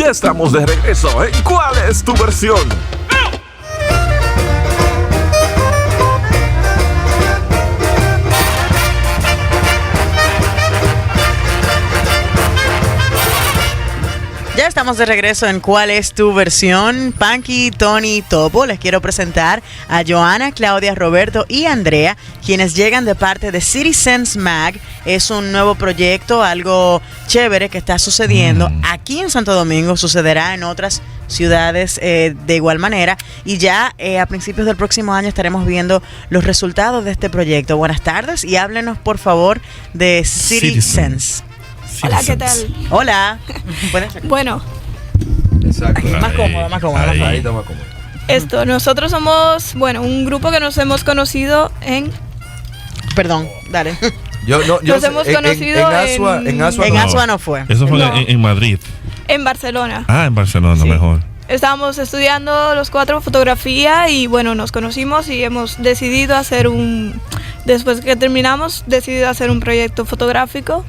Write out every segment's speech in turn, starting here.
Ya estamos de regreso en ¿Cuál es tu versión? Ya estamos de regreso en ¿Cuál es tu versión? Panky, Tony, Topo. Les quiero presentar a Joana, Claudia, Roberto y Andrea, quienes llegan de parte de Citizens Mag. Es un nuevo proyecto, algo chévere que está sucediendo aquí en Santo Domingo, sucederá en otras ciudades de igual manera, y ya a principios del próximo año estaremos viendo los resultados de este proyecto. Buenas tardes y háblenos por favor de Citizens. Hola, ¿qué tal? Hola. Bueno, Exacto. Más cómodo. Ahí está más cómodo. nosotros somos, un grupo que nos hemos conocido en... Perdón, dale. Nos hemos conocido En Asua no fue. Eso fue No. en Madrid. En Barcelona. Ah, en Barcelona, Sí. mejor. Estábamos estudiando los 4 fotografía y nos conocimos y hemos decidido hacer después que terminamos, decidido hacer un proyecto fotográfico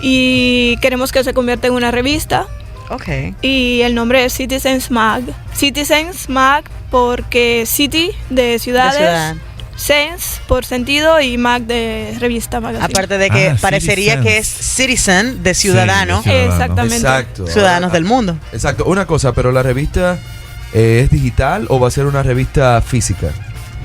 y queremos que se convierta en una revista. Ok. Y el nombre es Citizens Mag. Citizens Mag porque City de ciudades, ciudad. Sense por sentido y Mag de revista, magazine. Aparte de que parecería Citizens. que es citizen de ciudadano, Sí, de ciudadano. Exactamente. Exacto. ciudadanos del mundo. Exacto. Una cosa, pero la revista ¿es digital o va a ser una revista física?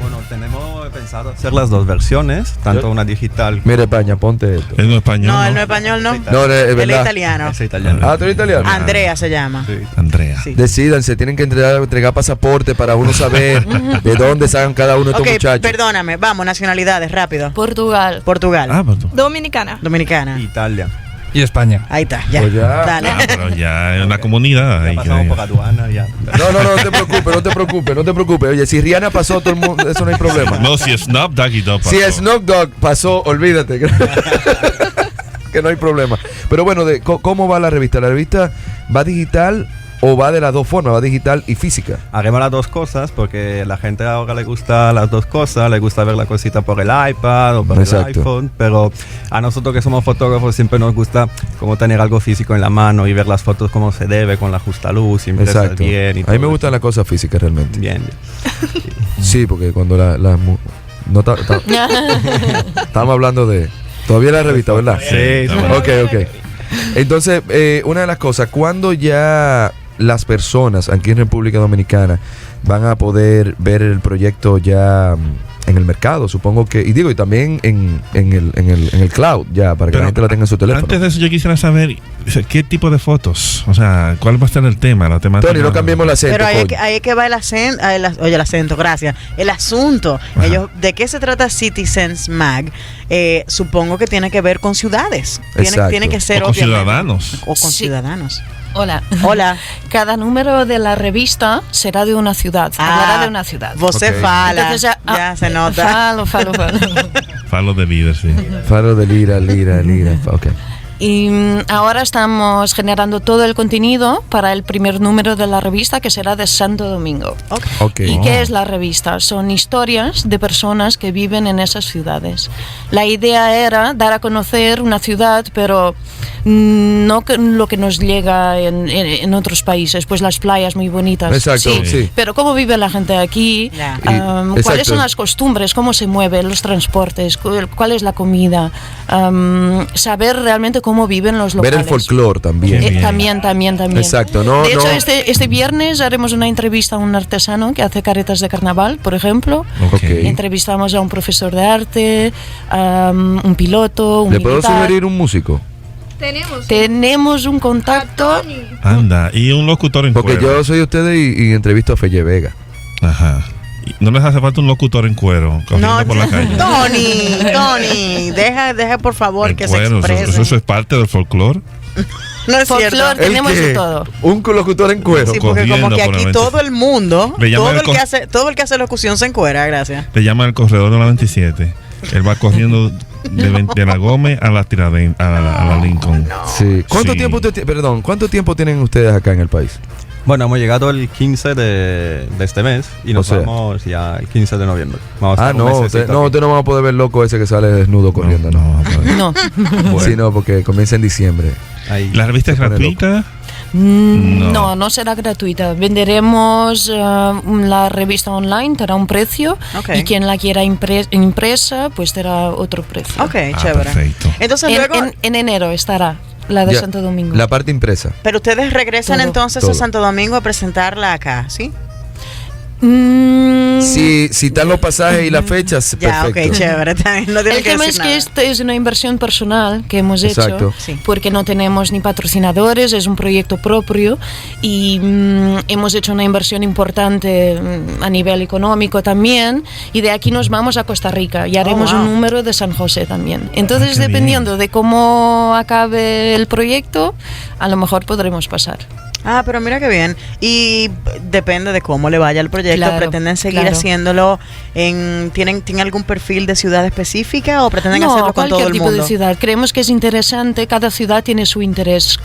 Bueno, tenemos pensado hacer las dos versiones, tanto una digital. Mira, España, ponte esto. Es no español. No, él no es español, no. No, es Él es verdad. italiano. Es italiano. Ah, ¿tú eres italiano? Andrea se llama. Sí. Andrea. Sí. Decídanse, tienen que entregar pasaporte para uno saber de dónde sacan cada uno de estos Ok, muchachos. perdóname, vamos, nacionalidades, rápido. Portugal. Portugal, Ah, pero tú. Dominicana. Dominicana. Italia. Y España. Ahí está, ya. Pues ya. Dale. Ah, pero ya es una comunidad. Ya ahí pasamos que- por aduana, ya. No te preocupes. Oye, si Rihanna pasó, todo el mundo, eso no hay problema. No, si Snoop Doggy Dogg pasó. Si Snoop Dogg pasó, olvídate. Que no hay problema. Pero bueno, ¿cómo va la revista? ¿La revista va digital o va de las dos formas? ¿Va digital y física? Haremos las dos cosas porque la gente ahora le gusta las dos cosas, le gusta ver la cosita por el iPad o por Exacto. el iPhone, pero a nosotros que somos fotógrafos siempre nos gusta como tener algo físico en la mano y ver las fotos como se debe, con la justa luz, impresas Exacto. bien. Y A mí me todo gustan las cosas físicas realmente. eso. Bien. Sí, porque cuando no estamos hablando de... Todavía la revista, ¿verdad? Sí, sí. Ok. Entonces, una de las cosas, ¿cuándo ya las personas aquí en República Dominicana van a poder ver el proyecto ya en el mercado? Supongo que, y también en el cloud, ya, para que Pero la gente la tenga en su teléfono. Antes de eso, yo quisiera saber qué tipo de fotos. O sea, ¿cuál va a ser el tema? La temática. Tony, no cambiemos el acento. Pero coño. ahí es que va el acento, oye, el acento, gracias. El asunto, Ajá. ¿de qué se trata Citizens Mag? Supongo que tiene que ver con ciudades. Exacto. Tiene que ser O con obviamente. ciudadanos. O con Sí. ciudadanos. Hola. Hola. Cada número de la revista será de una ciudad. Hablará de una ciudad. Você Ok. fala. Entonces Ya se nota. Falo. Falo de líder, sí. Faro de lira. Ok. Y ahora estamos generando todo el contenido para el primer número de la revista, que será de Santo Domingo. Ok. ¿Y qué es la revista? Son historias de personas que viven en esas ciudades. La idea era dar a conocer una ciudad, pero no lo que nos llega en otros países, pues las playas muy bonitas. Exacto, sí. Pero cómo vive la gente aquí, Ya. cuáles Exacto. son las costumbres, cómo se mueven los transportes, cuál es la comida, saber realmente cómo viven los locales. Ver el folclore también. Bien. También. Exacto, no, De hecho, no. este viernes haremos una entrevista a un artesano que hace caretas de carnaval, por ejemplo. Ok. Entrevistamos a un profesor de arte, a un piloto, un ¿Le puedo militar. sugerir un músico? Tenemos un contacto. Anda. Y un locutor en Porque cuero. yo soy de ustedes y entrevisto a Felle Vega. Ajá. Y no les hace falta un locutor en cuero corriendo por la calle. Tony, deja por favor En que cuero, se exprese. eso es parte del folclore. No es Folclore. cierto. ¿El Tenemos qué? de todo. Un locutor en cuero. Sí, porque como corriendo que por la aquí 26. todo el mundo, Le llaman todo el que hace locución se encuera, gracias. Te llama el corredor de la 27. Él va corriendo de la Gómez a la Tiradentes, a la Lincoln. Sí. ¿Cuánto Sí. tiempo tienen ustedes acá en el país? Bueno, hemos llegado el 15 de este mes y nos O sea. vamos ya el 15 de noviembre. Vamos a estar un mesecito aquí. usted no va a poder ver loco ese que sale desnudo corriendo, ¿no? No. Sí, no, porque comienza en diciembre. Ahí. La revista es Se pone gratuita. No será gratuita. Venderemos la revista online, tendrá un precio, Ok. y quien la quiera impresa, pues tendrá otro precio. Ok, chévere. Perfecto. Entonces luego, En enero estará la de Ya, Santo Domingo. La parte impresa. pero ustedes regresan Todo. entonces Todo. a Santo Domingo a presentarla acá, ¿sí? Si están los pasajes y las fechas, Ya, perfecto. ok, chévere. También no tienen El que tema decir es que nada. esta es una inversión personal que hemos hecho, Exacto. Sí. porque no tenemos ni patrocinadores, es un proyecto propio y hemos hecho una inversión importante a nivel económico también, y de aquí nos vamos a Costa Rica y haremos wow. un número de San José también. Entonces, qué dependiendo de cómo acabe el proyecto, a lo mejor podremos pasar. Ah, pero mira qué bien. Y depende de cómo le vaya el proyecto. Claro, ¿Pretenden seguir claro. haciéndolo ¿tienen algún perfil de ciudad específica o pretenden hacerlo con todo cualquier el tipo mundo? de ciudad. Creemos que es interesante, cada ciudad tiene su interés,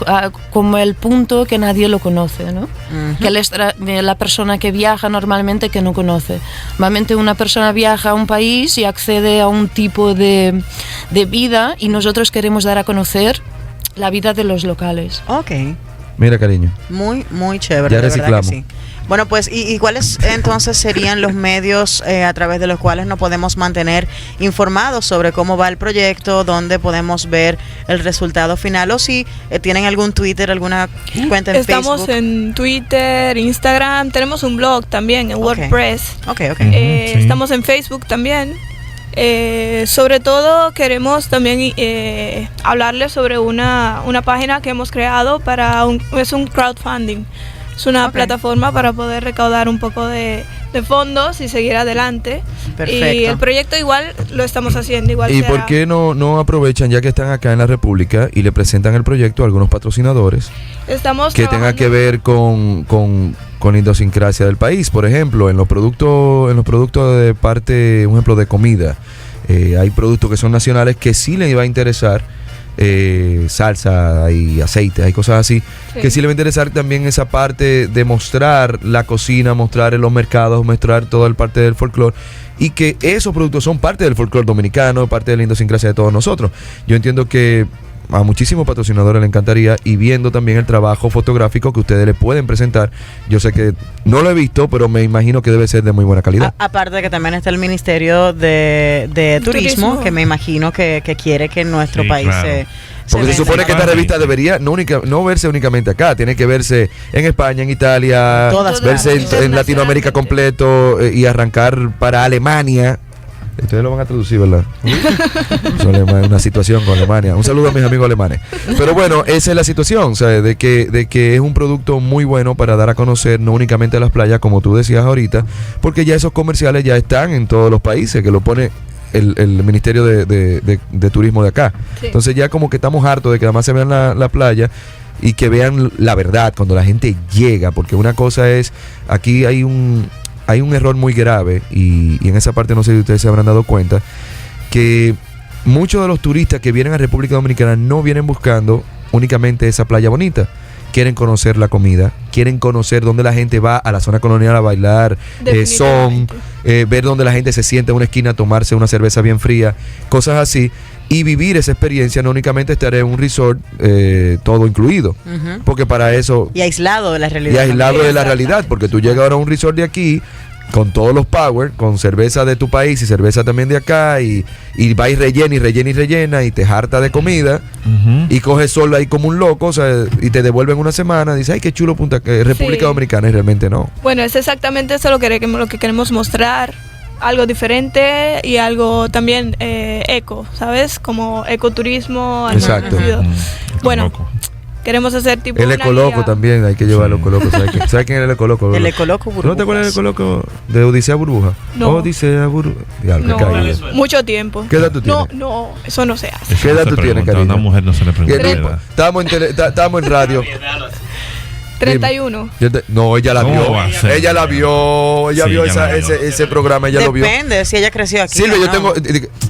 como el punto que nadie lo conoce, ¿no? Que la persona que viaja normalmente que no conoce. Normalmente una persona viaja a un país y accede a un tipo de vida, y nosotros queremos dar a conocer la vida de los locales. Ok. Mira, cariño. Muy, muy chévere. Ya de verdad que reciclamos. sí. Bueno, pues, ¿y cuáles entonces serían los medios a través de los cuales nos podemos mantener informados sobre cómo va el proyecto, dónde podemos ver el resultado final, o si tienen algún Twitter, alguna cuenta en Estamos Facebook? en Twitter, Instagram, tenemos un blog también en Ok. WordPress. Ok. Sí. Estamos en Facebook también. Sobre todo queremos también hablarles sobre una página que hemos creado es un crowdfunding. Es una Ok. plataforma para poder recaudar un poco de fondos y seguir adelante. Perfecto. Y el proyecto igual lo estamos haciendo. Igual ¿Y será- por qué no aprovechan, ya que están acá en la República, y le presentan el proyecto a algunos patrocinadores Estamos que tenga trabajando- que ver con la idiosincrasia del país? Por ejemplo, en los productos de parte, un ejemplo de comida, hay productos que son nacionales que sí les va a interesar, salsa y aceite, hay cosas así, Sí. que sí les va a interesar también esa parte de mostrar la cocina, mostrar en los mercados, mostrar toda la parte del folclore, y que esos productos son parte del folclore dominicano, parte de la idiosincrasia de todos nosotros. Yo entiendo que a muchísimos patrocinadores le encantaría, y viendo también el trabajo fotográfico que ustedes le pueden presentar, yo sé que no lo he visto, pero me imagino que debe ser de muy buena calidad. Aparte de que también está el Ministerio de Turismo, Turismo. que me imagino que quiere que nuestro Sí, país claro. Porque se venda. supone que esta Claro. revista debería no verse únicamente acá, tiene que verse en España, en Italia, Todas verse partes. en Latinoamérica completo, y arrancar para Alemania. Ustedes lo van a traducir, ¿verdad? Es una situación con Alemania. Un saludo a mis amigos alemanes. Pero bueno, esa es la situación, o sea, de que es un producto muy bueno para dar a conocer no únicamente las playas, como tú decías ahorita, porque ya esos comerciales ya están en todos los países, que lo pone el Ministerio de Turismo de acá. Sí. Entonces ya como que estamos hartos de que además se vean la playa y que vean la verdad cuando la gente llega, porque una cosa es, aquí hay un error muy grave, y en esa parte no sé si ustedes se habrán dado cuenta, que muchos de los turistas que vienen a República Dominicana no vienen buscando únicamente esa playa bonita. Quieren conocer la comida, quieren conocer dónde la gente va a la zona colonial a bailar, son, Definitivamente. ver dónde la gente se sienta en una esquina a tomarse una cerveza bien fría, cosas así, y vivir esa experiencia, no únicamente estar en un resort todo incluido, Ujú. porque para eso, Y aislado de la realidad. y aislado también. de la realidad, porque tú llegas ahora a un resort de aquí con todos los power, con cerveza de tu país y cerveza también de acá, y va y rellena y te harta de comida, Ujú. y coges sol ahí como un loco, o sea, y te devuelven una semana, dices, ay, qué chulo República Sí. Dominicana, y realmente no. Bueno, es exactamente eso lo que queremos mostrar. Algo diferente y algo también eco, ¿sabes? Como ecoturismo. algo Exacto. parecido. Mm, Bueno, loco. queremos hacer tipo El una Ecoloco guía. también, hay que llevar el Sí. Ecoloco. ¿Sabes quién es el Ecoloco? El Ecoloco ¿No te acuerdas del Burbujas. Ecoloco de Odisea Burbuja? No. Odisea Burbuja. Diablo, No, qué caído. mucho tiempo. ¿Qué edad tú No, tienes? no, eso no se hace. Eso ¿Qué edad no se tú tienes, pregunta, a cariño? una mujer no se le pregunta ¿Qué la tipo? edad. Estábamos en radio. 31. No, ella la ¿Cómo vio. va a ser? Ella la vio. Ella Sí, vio ella la vio. ese programa, ella lo vio. Depende si ella creció aquí. Silvia, o yo no. tengo.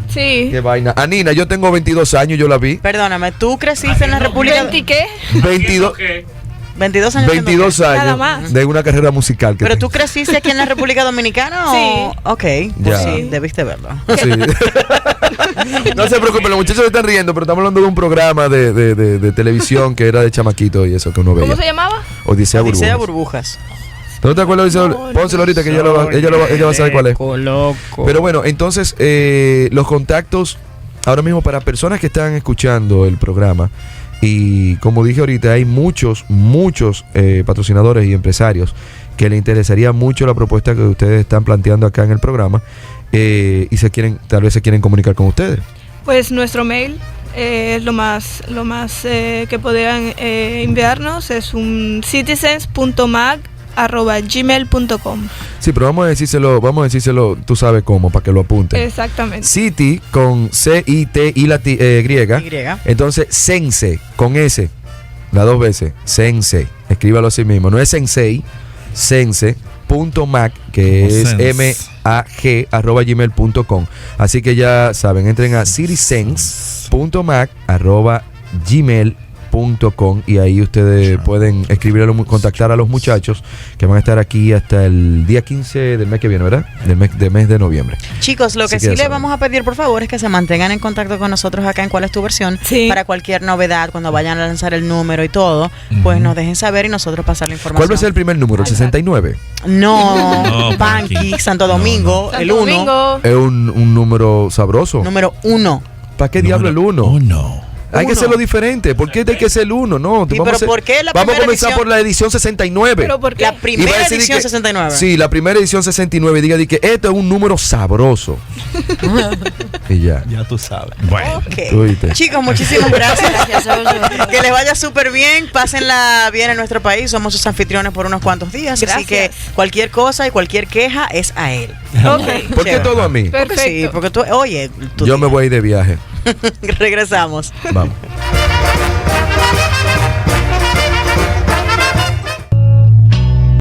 Sí. Qué vaina. Anina, yo tengo 22 años, yo la vi. Perdóname, ¿tú creciste en la República? ¿20 qué? 22. 22 años. 22 Nada años más. de una carrera musical. Que ¿Pero tengo. tú creciste aquí en la República Dominicana o...? Sí. Ok, Ya. pues sí, debiste verlo. Sí. No se preocupen, los muchachos se están riendo, pero estamos hablando de un programa de televisión que era de chamaquito y eso que uno veía. ¿Cómo se llamaba? Odisea Odisea Burbujas. Burbujas. ¿No te acuerdas de Odisea? Pónselo ahorita que ella va a saber cuál es. Pero bueno, entonces los contactos ahora mismo para personas que están escuchando el programa, y como dije ahorita, hay muchos patrocinadores y empresarios que le interesaría mucho la propuesta que ustedes están planteando acá en el programa, y tal vez se quieren comunicar con ustedes. Pues nuestro mail es lo más que podrían enviarnos, es un citizens.mag@gmail.com. Sí, pero vamos a decírselo, tú sabes cómo, para que lo apunten. Exactamente. City con C-I-T y griega. Y. Entonces, Sense con S, las dos veces, Sense, escríbalo así mismo, no es Sensei, Sense.mag, que Como es sense. mag@gmail.com. Así que ya saben, entren a citysense.mag@gmail.com y ahí ustedes pueden contactar a los muchachos que van a estar aquí hasta el día 15 del mes que viene, ¿verdad? Del mes de noviembre. Chicos, lo Así que que sí ya les saben. vamos a pedir, por favor, es que se mantengan en contacto con nosotros acá en ¿Cuál es tu versión? Sí. Para cualquier novedad, cuando vayan a lanzar el número y todo, pues nos dejen saber y nosotros pasar la información. ¿Cuál va a ser el primer número? ¿El 69? No, No, Panqui, Panqui. Santo Domingo, el Santo 1. Domingo. Es un número sabroso. Número 1. ¿Para qué diablo el 1? Oh, no. Hay que Uno. hacerlo diferente. ¿Por qué hay que ser el 1? No, Sí, vamos pero a hacer- ¿por qué la vamos a primera comenzar edición? por la edición 69. ¿Pero por qué? La Y va a primera decir edición que- 69. Sí, la primera edición 69. Diga que esto es un número sabroso. Y ya. Ya tú sabes. Bueno. Ok. Tú oíste. Chicos, muchísimas gracias. Gracias a vosotros. Que les vaya súper bien, pásenla bien en nuestro país, somos sus anfitriones por unos cuantos días, así que Gracias. cualquier cosa y cualquier queja es a él. Ok. ¿Por qué Chévere. todo a mí? Porque sí, Perfecto. porque tú, oye, tú Yo me voy a ir de viaje. regresamos. Vamos.